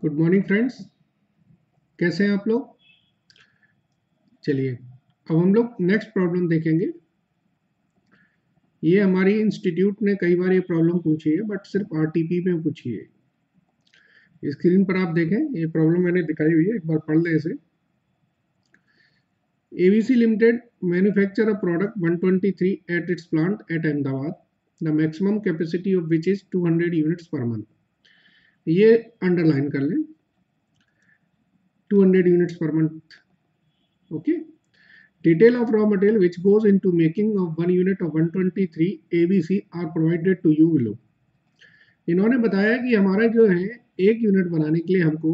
Good morning friends, कैसे हैं आप लोग। चलिए अब हम लोग नेक्स्ट प्रॉब्लम देखेंगे। ये हमारी इंस्टीट्यूट ने कई बार ये प्रॉब्लम पूछी है, बट सिर्फ आरटीपी में पूछी है। स्क्रीन पर आप देखें, ये प्रॉब्लम मैंने दिखाई हुई है, एक बार पढ़ लें इसे। ABC limited manufacture a product 123 at its plant at Ahmedabad, the maximum capacity of which is 200 units per month. ये अंडरलाइन कर लें, 200 units per month. Okay. Detail of raw material which goes into making of 1 unit of 123 ABC are provided to you below। इन्होंने बताया कि हमारा जो है एक यूनिट बनाने के लिए हमको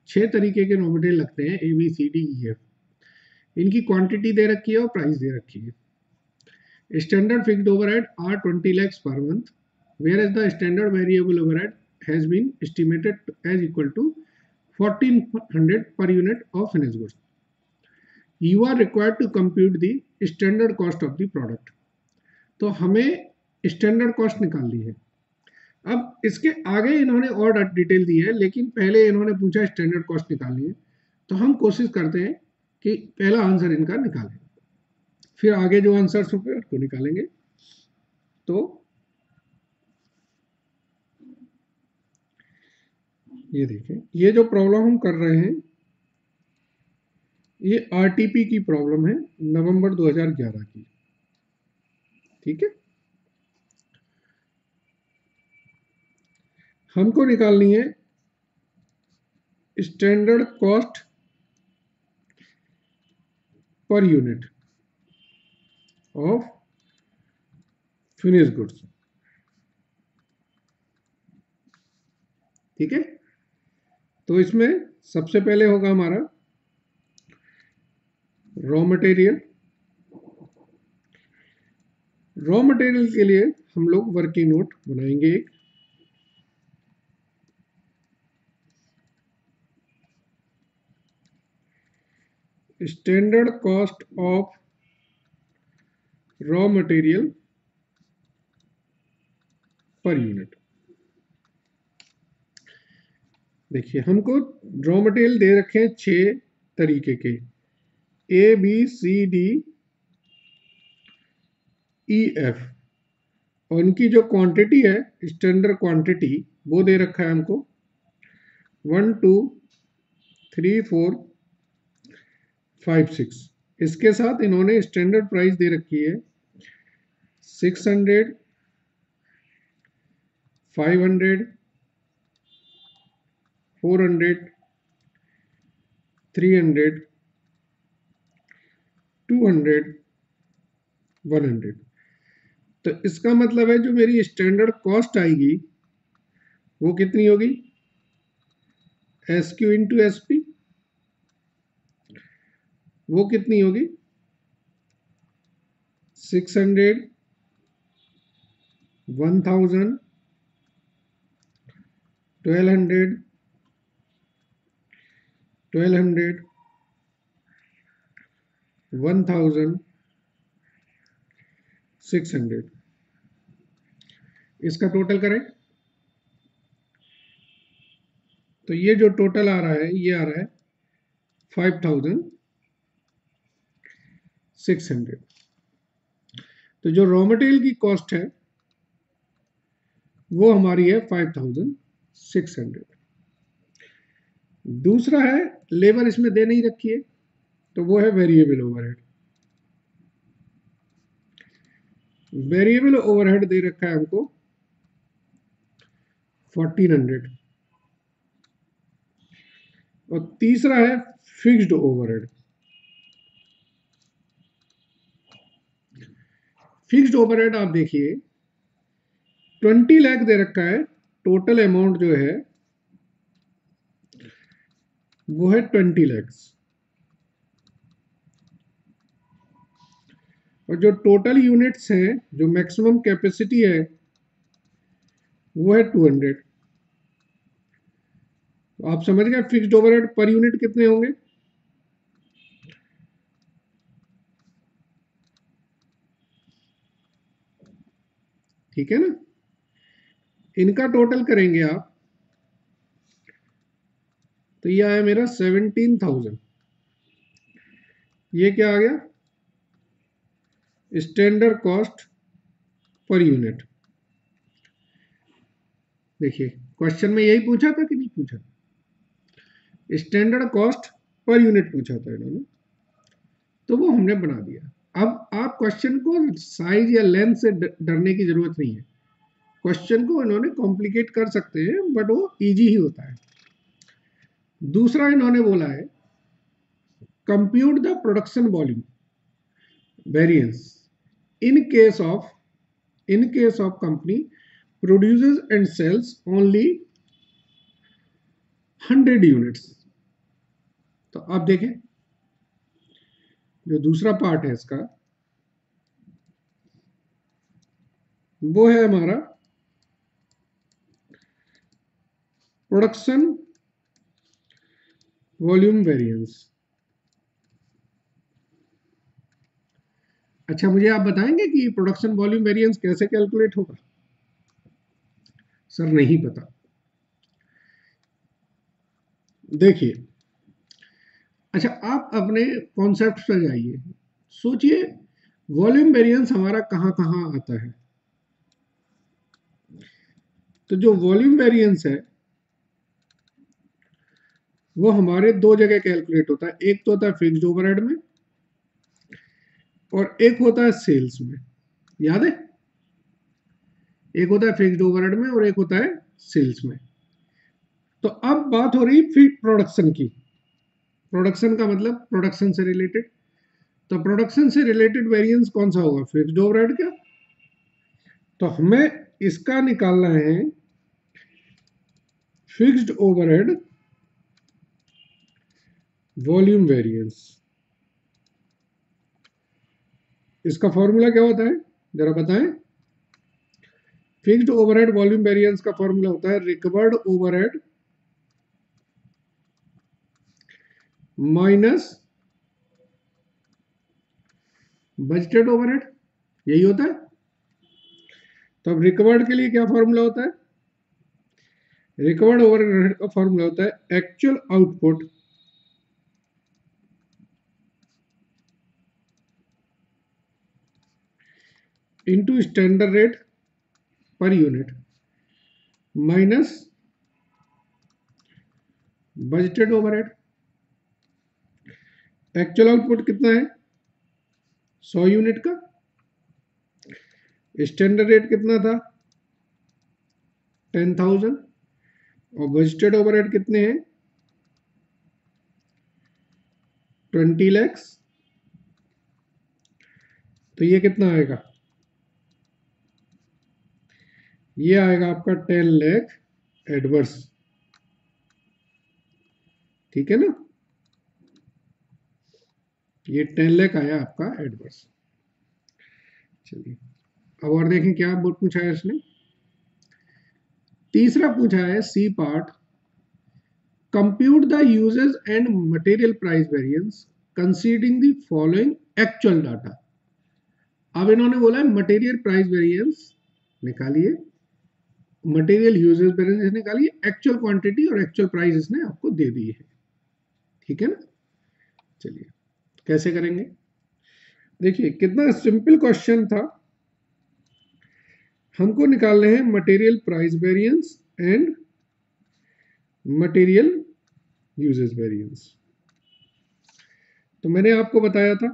6 तरीके के रॉ मटेरियल लगते हैं, ABCDEF। इनकी क्वांटिटी दे रखी है और प्राइस दे रखी है। Standard fixed overhead are 20 lakhs per month, whereas the standard variable overhead has been estimated as equal to 1400 per unit of finished goods। You are required to compute the standard cost of the product। तो हमें standard cost निकालनी है। अब इसके आगे इन्होंने और detail दी है, लेकिन पहले इन्होंने पूछा स्टैंडर्ड कॉस्ट निकालनी है, तो हम कोशिश करते हैं कि पहला आंसर इनका निकालें, फिर आगे जो आंसर होंगे उसको निकालेंगे। तो ये देखें, ये जो प्रॉब्लम हम कर रहे हैं ये आरटीपी की प्रॉब्लम है, नवंबर 2011 की। ठीक है, हमको निकालनी है standard cost per unit of finish goods. ठीक है, तो इसमें सबसे पहले होगा हमारा रॉ मटेरियल। रॉ मटेरियल के लिए हम लोग वर्किंग नोट बनाएंगे एक। Standard cost of raw material per unit. देखिए, हमको रॉ मटेरियल दे रखे हैं 6 तरीके के, ABCDEF, और उनकी जो क्वांटिटी है स्टैंडर्ड क्वांटिटी वो दे रखा है हमको 1 2 3 4 5 6। इसके साथ इन्होंने स्टैंडर्ड प्राइस दे रखी है 600, 500, 400, 300, 200, 100। तो इसका मतलब है जो मेरी स्टैंडर्ड कॉस्ट आएगी वो कितनी होगी, SQ इंटू SP, वो कितनी होगी 600, 1000, 1200, 1200, 1000, 600। इसका टोटल करें तो ये जो टोटल आ रहा है ये आ रहा है 5600। तो जो रॉ मटेरियल की कॉस्ट है वो हमारी है 5600। दूसरा है लेबर, इसमें दे नहीं रखी है, तो वो है वेरिएबल ओवरहेड। वेरिएबल ओवरहेड दे रखा है हमको 1400। और तीसरा है फिक्स्ड ओवरहेड। फिक्स्ड ओवरहेड आप देखिए 20 लाख दे रखा है, टोटल अमाउंट जो है वो है 20 lakhs। और जो टोटल यूनिट्स हैं, जो मैक्सिमम कैपेसिटी है वो है 200। तो आप समझ गए फिक्स्ड ओवरहेड पर यूनिट कितने होंगे। ठीक है ना, इनका टोटल करेंगे आप तो ये आया मेरा 17,000। ये क्या आ गया, स्टैंडर्ड कॉस्ट पर यूनिट। देखिए क्वेश्चन में यही पूछा था कि नहीं पूछा, स्टैंडर्ड कॉस्ट पर यूनिट पूछा था इन्होंने, तो वो हमने बना दिया। अब आप क्वेश्चन को साइज या लेंथ से डरने की जरूरत नहीं है, क्वेश्चन को इन्होंने कॉम्प्लिकेट कर सकते हैं बट वो इजी ही होता है। दूसरा इन्होंने बोला है compute the production volume variance in case of company produces and sales only 100 units. तो आप देखें जो दूसरा पार्ट है इसका, वो है हमारा प्रोडक्शन वॉल्यूम वेरिएंस। अच्छा मुझे आप बताएंगे कि प्रोडक्शन वॉल्यूम वेरिएंस कैसे कैलकुलेट होगा? सर नहीं पता। देखिए, अच्छा आप अपने कॉन्सेप्ट पर जाइए, सोचिए वॉल्यूम वेरिएंस हमारा कहाँ कहाँ आता है। तो जो वॉल्यूम वेरिएंस है वो हमारे दो जगह कैलकुलेट होता है, एक तो होता है फिक्स्ड ओवरहेड में और एक होता है सेल्स में। याद है, एक होता है फिक्स्ड ओवरहेड में और एक होता है सेल्स में। तो अब बात हो रही प्रोडक्शन की। प्रोडक्शन का मतलब प्रोडक्शन से रिलेटेड, तो प्रोडक्शन से रिलेटेड वेरिएंस कौन सा होगा, फिक्स्ड ओवरहेड का। तो हमें इसका निकालना है फिक्स्ड ओवरहेड वॉल्यूम वेरिएंस। इसका फॉर्मूला क्या होता है जरा बताएं। फिक्स्ड ओवरहेड वॉल्यूम वेरिएंस का फॉर्मूला होता है recovered overhead minus budgeted overhead, यही होता है। तो अब रिकवर्ड के लिए क्या फॉर्मूला होता है, रिकवर्ड ओवरहेड का फॉर्मूला होता है actual output into standard rate per unit minus budgeted overhead. Actual output कितना है 100 यूनिट का, स्टैंडर्ड रेट कितना था 10,000 और बजटेड ओवरहेड कितने हैं 20 lakhs। तो ये कितना आएगा, ये आएगा आपका 10 लाख एडवर्स, ठीक है ना। ये 10 लाख आया आपका एडवर्स। चलिए अब और देखें क्या पूछा है इसने। तीसरा पूछा है C part, compute the usages and material price variance considering the following actual data. अब इन्होंने बोला है मटेरियल प्राइस वेरिएंस निकालिए, मटेरियल यूजेस वेरिएंस निकालिए, एक्चुअल क्वांटिटी और एक्चुअल प्राइस इसने आपको दे दी है, ठीक है ना। चलिए कैसे करेंगे, देखिए कितना सिंपल क्वेश्चन था। हमको निकालने हैं material price variance and material usages variance. तो मैंने आपको बताया था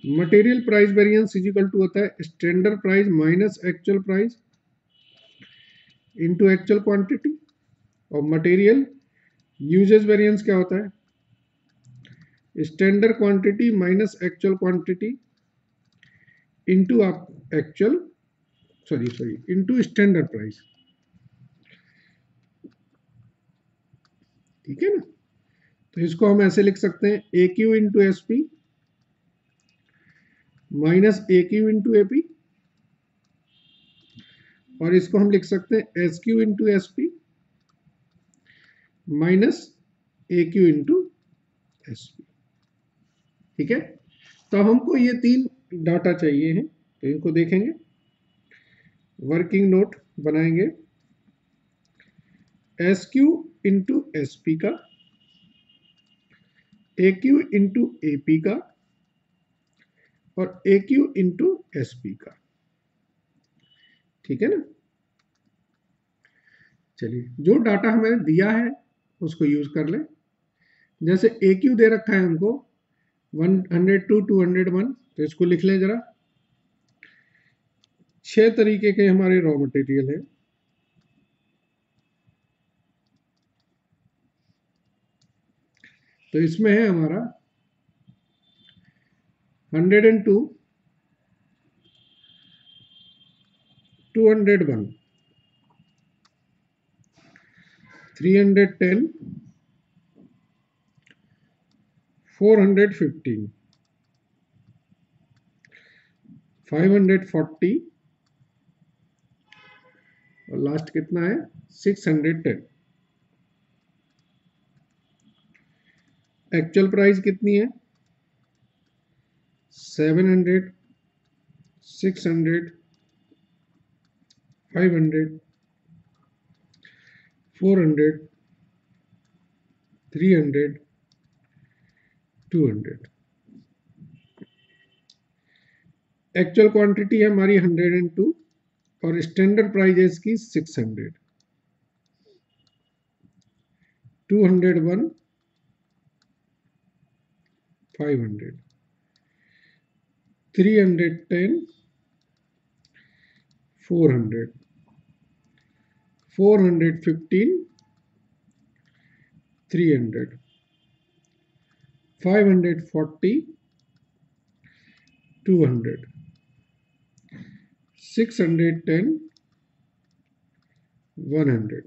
material price variance is equal to होता है standard price minus actual price into actual quantity, और मटेरियल यूजेस वेरिएंस क्या होता है standard quantity minus actual quantity into आप actual sorry into standard price, ठीक है ना। तो इसको हम ऐसे लिख सकते हैं A Q into S P minus A Q into A P, और इसको हम लिख सकते हैं S Q into S P minus A Q into S P, ठीक है। तो हमको ये तीन डाटा चाहिए हैं, तो इनको देखेंगे, वर्किंग नोट बनाएंगे। S Q into S P का, ए क्यू इंटू ए पी का और ए क्यू इंटू एस पी का। ठीक है ना। चलिए, जो डाटा हमें दिया है उसको यूज कर लें। जैसे ए क्यू दे रखा है हमको 102 201, तो इसको लिख लें जरा। 6 तरीके के हमारे रॉ मटेरियल हैं। तो इसमें है हमारा 102 201 310 415 540 और लास्ट कितना है 610। एक्चुअल प्राइस कितनी है 700 600 500 400 300 200। एक्चुअल क्वांटिटी है हमारी 102 और स्टैंडर्ड प्राइस है इसकी 600। 201 500 310 400 415 300 540 200 610 100।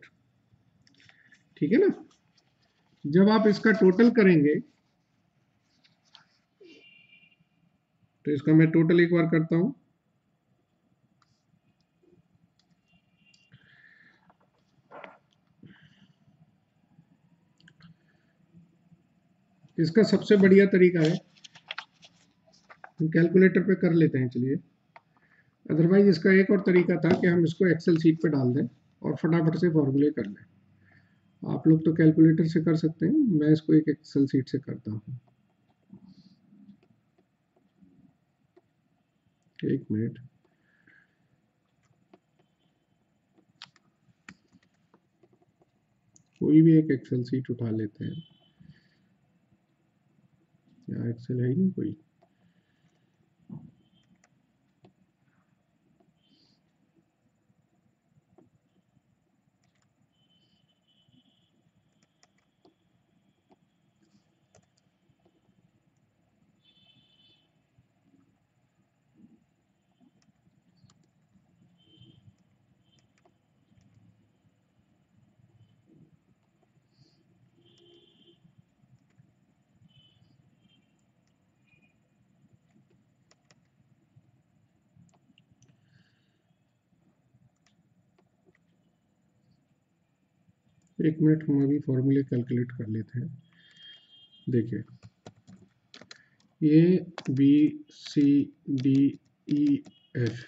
ठीक है ना। जब आप इसका टोटल करेंगे तो इसका मैं टोटल एक बार करता हूं। इसका सबसे बढ़िया तरीका है, हम कैलकुलेटर पे कर लेते हैं। चलिए, अदरवाइज इसका एक और तरीका था कि हम इसको एक्सेल सीट पे डाल दें और फटाफट से फॉर्मूले कर लें। आप लोग तो कैलकुलेटर से कर सकते हैं, मैं इसको एक एक्सेल सीट से करता हूँ। एक मिनट। कोई भी एक एक्सेल सीट उठा लेते हैं। या एक्सेल है ही नहीं कोई। एक मिनट, हम अभी फॉर्मूले कैलकुलेट कर लेते हैं। देखिए, A B C D E F,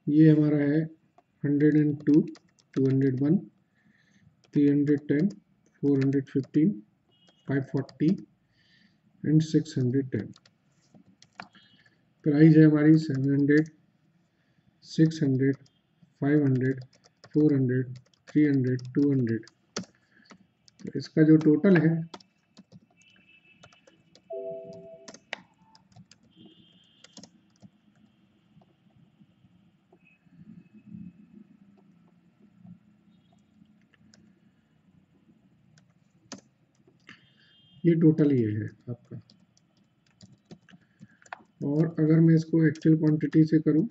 ये हमारा है 102 201 310 415 540 एंड 610। प्राइस है हमारी 700 600 500 400 300 200। तो इसका जो टोटल है ये टोटल ये है आपका। और अगर मैं इसको एक्चुअल क्वांटिटी से करूं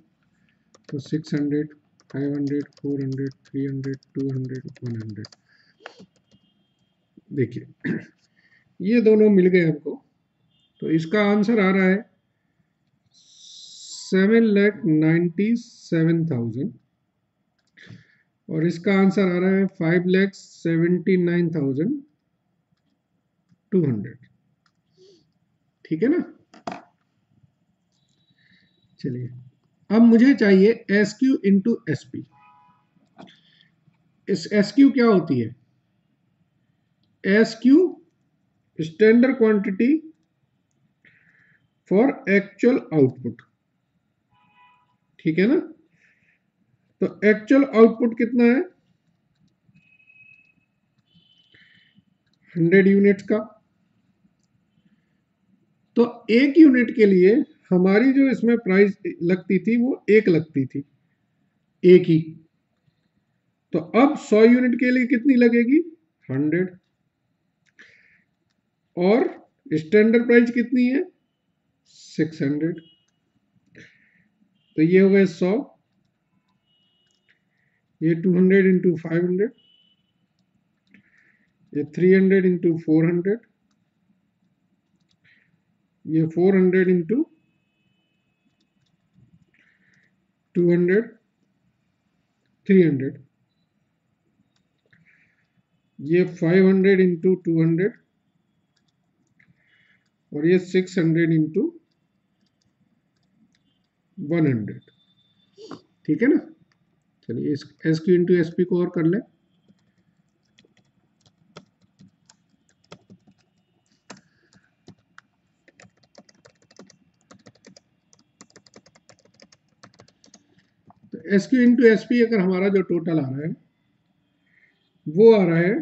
तो 600 500 400 300 200 100। देखिए, ये दोनों मिल गए हमको, तो इसका आंसर आ रहा है 7,97,000 और इसका आंसर आ रहा है 5,79,200। ठीक है ना। चलिए, अब मुझे चाहिए S Q into S P. इस एस क्यू क्या होती है, S Q standard quantity for actual output, ठीक है ना। तो एक्चुअल आउटपुट कितना है 100 यूनिट्स का। तो एक यूनिट के लिए हमारी जो इसमें प्राइस लगती थी वो एक लगती थी, एक ही। तो अब 100 यूनिट के लिए कितनी लगेगी 100, और स्टैंडर्ड प्राइस कितनी है 600। तो ये हो गए 100, ये 200 इंटू 500, ये 300 इंटू 400, ये 400 इंटू 200, 300, ये 500 इंटू 200, और ये 600 इंटू 100, ठीक है ना। चलिए इस S Q into S P को और कर लें। तो S Q into S P अगर हमारा जो टोटल आ रहा है वो आ रहा है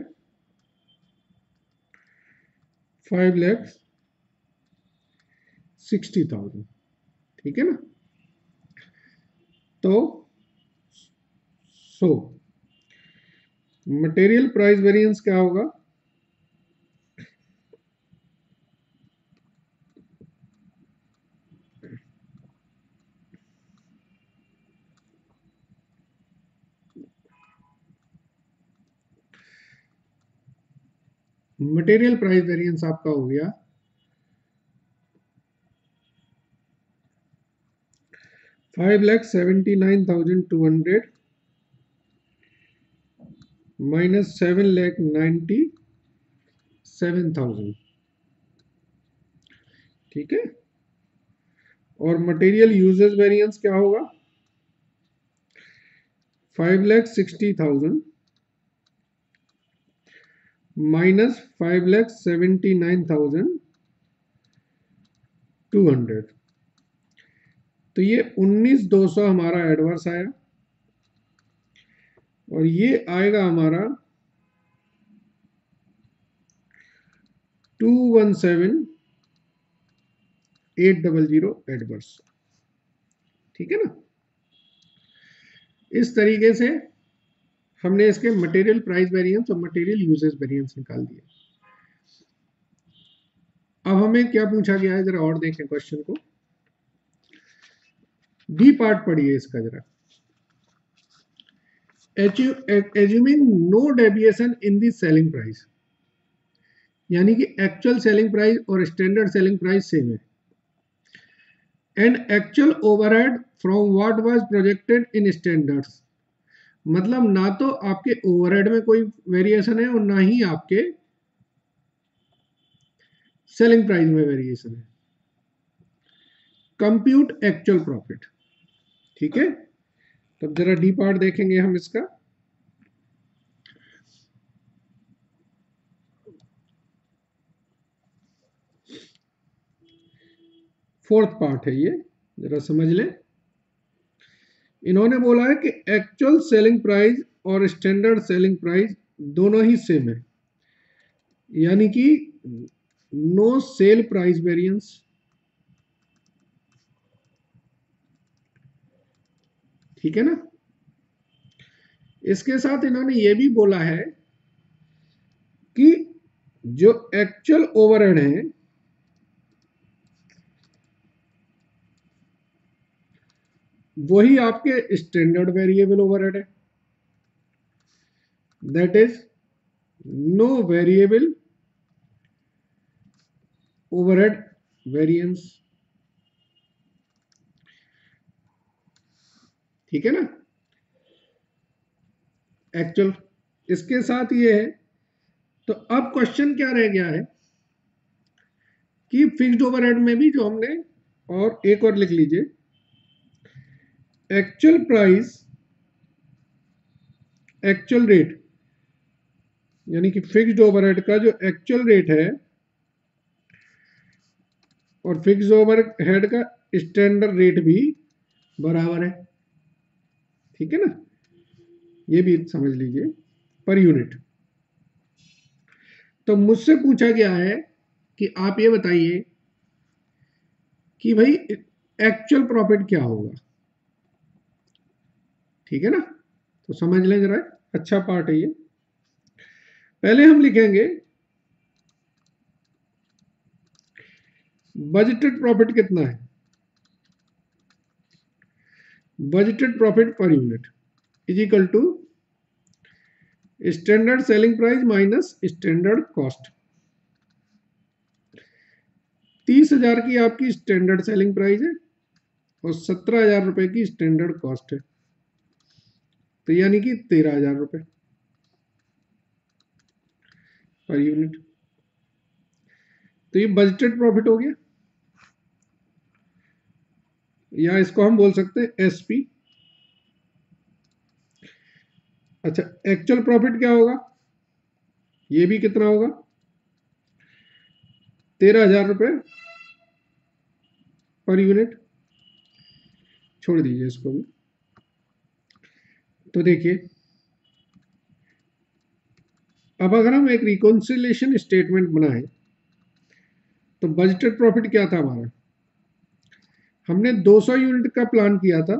5,60,000, ठीक है ना। तो सो मटेरियल प्राइस वेरिएंस क्या होगा, मटेरियल प्राइस वेरिएंस आपका हो गया 5,79,200 माइनस 7,97,000, ठीक है। और मटेरियल यूजेस वेरिएंस क्या होगा 5,60,000 माइनस 5,79,200। तो ये 19,200 हमारा एडवर्स आया, और ये आएगा हमारा 217,800 एडवर्स, ठीक है ना। इस तरीके से हमने इसके मटेरियल प्राइस वेरिएंस और मटेरियल यूजेस वेरिएंस निकाल दिए। अब हमें क्या पूछा गया है, जरा और देखें क्वेश्चन को। डी पार्ट पढ़िए इसका जरा। एज्यूमिंग नो डेविएशन इन दी सेलिंग प्राइस, यानी कि एक्चुअल सेलिंग प्राइस और स्टैंडर्ड सेलिंग प्राइस सेम है, and actual overhead from what was projected in standards, मतलब ना तो आपके ओवरहेड में कोई वेरिएशन है और ना ही आपके सेलिंग प्राइस में वेरिएशन है। कंप्यूट एक्चुअल प्रॉफिट, ठीक है। तब जरा डी पार्ट देखेंगे हम इसका। फोर्थ पार्ट है ये, जरा समझ लें। इन्होंने बोला है कि एक्चुअल सेलिंग प्राइस और स्टैंडर्ड सेलिंग प्राइस दोनों ही सेम है, यानी कि नो सेल प्राइस वेरिएंस, ठीक है ना। इसके साथ इन्होंने ये भी बोला है कि जो एक्चुअल ओवरहेड है वही आपके स्टैंडर्ड वेरिएबल ओवरहेड है, that is no variable overhead variance, ठीक है ना। एक्चुअल इसके साथ ये है। तो अब क्वेश्चन क्या रह गया है कि फिक्स्ड ओवरहेड में भी जो हमने, और एक और लिख लीजिए, एक्चुअल प्राइस एक्चुअल रेट यानी कि फिक्स्ड ओवरहेड का जो एक्चुअल रेट है और फिक्स्ड ओवरहेड का स्टैंडर्ड रेट भी बराबर है। ठीक है ना, ये भी समझ लीजिए, पर यूनिट। तो मुझसे पूछा गया है कि आप ये बताइए कि भाई एक्चुअल प्रॉफिट क्या होगा। ठीक है ना, तो समझ लें जरा, अच्छा पार्ट है ये। पहले हम लिखेंगे बजटेड प्रॉफिट कितना है, budgeted profit per unit is equal to standard selling price minus standard cost. 30,000 की आपकी स्टैंडर्ड सेलिंग प्राइस है और 17,000 रुपए की स्टैंडर्ड कॉस्ट है, तो यानी कि 13,000 रुपए पर यूनिट। तो ये बजटेड प्रॉफिट हो गया, या इसको हम बोल सकते हैं एसपी। अच्छा, एक्चुअल प्रॉफिट क्या होगा, ये भी कितना होगा, 13,000 रुपए पर यूनिट। छोड़ दीजिए इसको भी। तो देखिए, अब अगर हम एक रिकॉन्सिलिएशन स्टेटमेंट बनाए तो बजटेड प्रॉफिट क्या था हमारा, हमने 200 यूनिट का प्लान किया था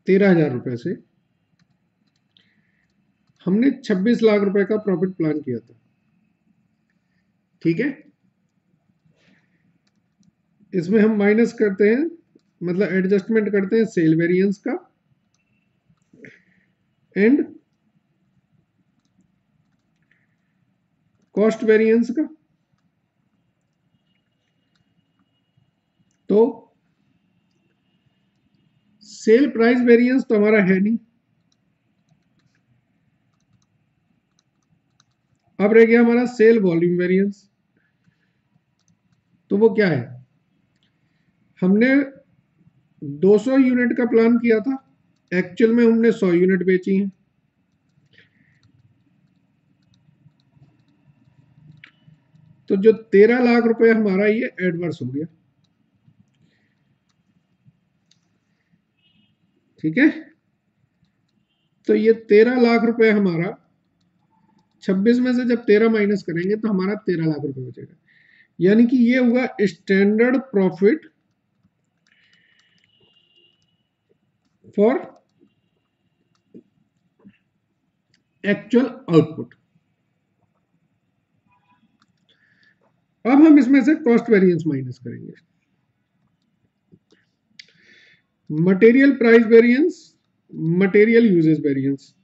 13,000 रुपए से, हमने 26 लाख रुपए का प्रॉफिट प्लान किया था। ठीक है, इसमें हम माइनस करते हैं, मतलब एडजस्टमेंट करते हैं सेल वेरिएंस का एंड कॉस्ट वेरिएंस का। तो सेल प्राइस वेरिएंस तो हमारा है नहीं, अब रह गया हमारा सेल वॉल्यूम वेरिएंस। तो वो क्या है, हमने 200 यूनिट का प्लान किया था, एक्चुअल में हमने 100 यूनिट बेची हैं, तो जो 13 लाख रुपए हमारा ये एडवर्स हो गया। ठीक है, तो ये 13 लाख रुपए हमारा 26 में से जब 13 माइनस करेंगे तो हमारा 13 लाख रुपए बचेगा, यानी कि ये हुआ standard profit for actual output. अब हम इसमें से कॉस्ट वेरिएंस माइनस करेंगे, material price variance, material usages variance.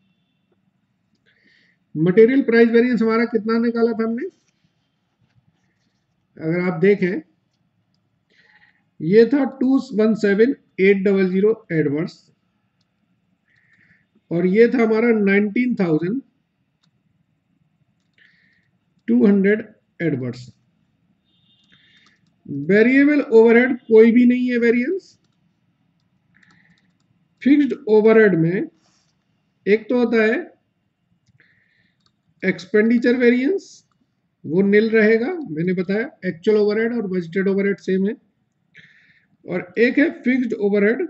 Material price variance हमारा कितना निकाला था हमने, अगर आप देखें ये था 217,800 एडवर्स, और ये था हमारा 19,200 एडवर्स। वेरिएबल ओवरहेड कोई भी नहीं है वेरिएंस। फिक्स्ड ओवरहेड में एक तो होता है एक्सपेंडिचर वेरिएंस, वो नील रहेगा, मैंने बताया एक्चुअल ओवरहेड और बजटेड ओवरहेड सेम है, और एक है फिक्स्ड ओवरहेड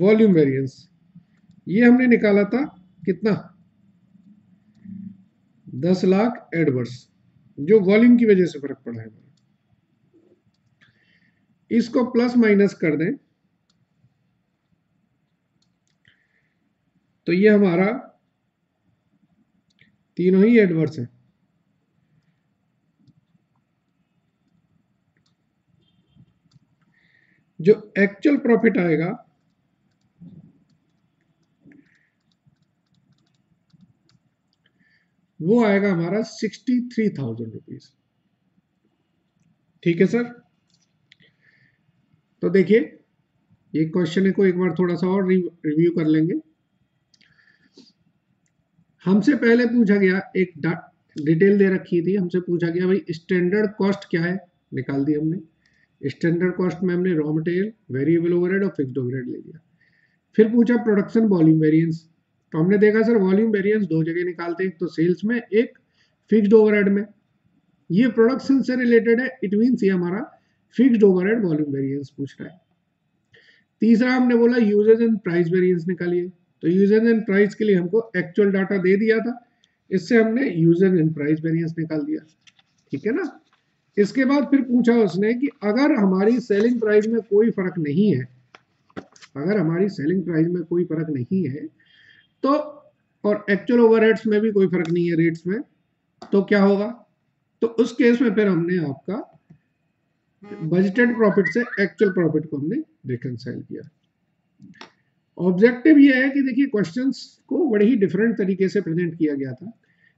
वॉल्यूम वेरिएंस। ये हमने निकाला था कितना, 10 लाख एडवर्स, जो वॉल्यूम की वजह से फर्क पड़ा है। इसको प्लस माइनस कर दें तो ये हमारा तीनों ही एडवर्स है। जो एक्चुअल प्रॉफिट आएगा वो आएगा हमारा 63,000 रुपीज। ठीक है सर, तो देखिए ये क्वेश्चन को एक बार थोड़ा सा और रिव्यू कर लेंगे। हमसे पहले पूछा गया, एक डिटेल दे रखी थी, हमसे पूछा गया भाई स्टैंडर्ड कॉस्ट क्या है, निकाल दी हमने। स्टैंडर्ड कॉस्ट में हमने रॉ मटेरियल, वेरिएबल ओवरहेड और फिक्स्ड ओवरहेड ले लिया। फिर पूछा प्रोडक्शन वॉल्यूम वेरिएंस, तो हमने देखा सर वॉल्यूम वेरिएंस दो जगह निकालते हैं, एक तो सेल्स में, एक फिक्स्ड ओवरहेड में। ये प्रोडक्शन से रिलेटेड है, इट मीन्स ये हमारा फिक्स्ड ओवरहेड वॉल्यूम वेरिएंस पूछ रहा है। तीसरा हमने बोला यूजेज एंड प्राइस वेरिएंस निकालिए, तो यूजेज एंड प्राइस के लिए हमको एक्चुअल डाटा दे दिया था, इससे हमने यूजेज एंड प्राइस वेरिएंस निकाल दिया, ठीक है ना। इसके बाद फिर पूछा उसने कि अगर हमारी सेलिंग प्राइस में कोई फर्क नहीं है, अगर हमारी सेलिंग प्राइस में कोई फर्क नहीं है तो, और एक्चुअल ओवरहेड्स में भी कोई फर्क नहीं है रेट्स में, तो क्या होगा। तो उस केस में फिर हमने आपका बजटेड प्रॉफिट से एक्चुअल प्रॉफिट को हमने रिकंसाइल किया। ऑब्जेक्टिव ये है कि देखिए क्वेश्चंस को बड़े ही डिफरेंट तरीके से प्रेजेंट किया गया था,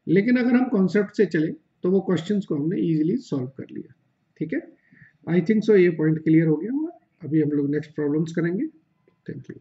लेकिन अगर हम कॉन्सेप्ट से चले तो वो क्वेश्चंस को हमने इजीली सॉल्व कर लिया, ठीक है। आई थिंक सो ये पॉइंट क्लियर हो गया होगा। अभी हम लोग नेक्स्ट प्रॉब्लम्स करेंगे। Thank you.